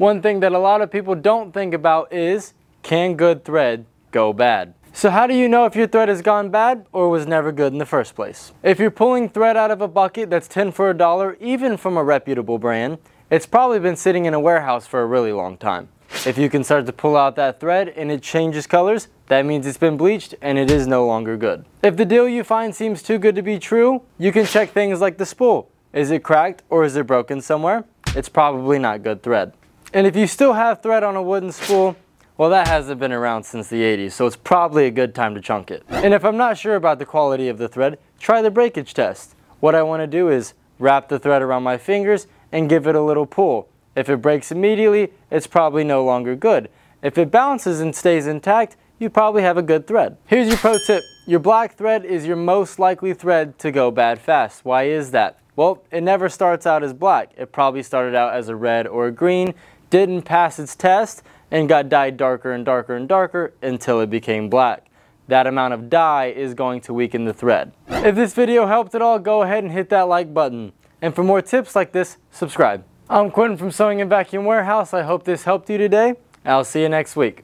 One thing that a lot of people don't think about is, can good thread go bad? So how do you know if your thread has gone bad or was never good in the first place? If you're pulling thread out of a bucket that's 10 for $1, even from a reputable brand, it's probably been sitting in a warehouse for a really long time. If you can start to pull out that thread and it changes colors, that means it's been bleached and it is no longer good. If the deal you find seems too good to be true, you can check things like the spool. Is it cracked or is it broken somewhere? It's probably not good thread. And if you still have thread on a wooden spool, well, that hasn't been around since the 80s, so it's probably a good time to chunk it. And if I'm not sure about the quality of the thread, try the breakage test. What I want to do is wrap the thread around my fingers and give it a little pull. If it breaks immediately, it's probably no longer good. If it bounces and stays intact, you probably have a good thread. Here's your pro tip. Your black thread is your most likely thread to go bad fast. Why is that? Well, it never starts out as black. It probably started out as a red or a green, didn't pass its test, and got dyed darker and darker and darker until it became black. That amount of dye is going to weaken the thread. If this video helped at all, go ahead and hit that like button. And for more tips like this, subscribe. I'm Quentin from Sewing and Vacuum Warehouse. I hope this helped you today. I'll see you next week.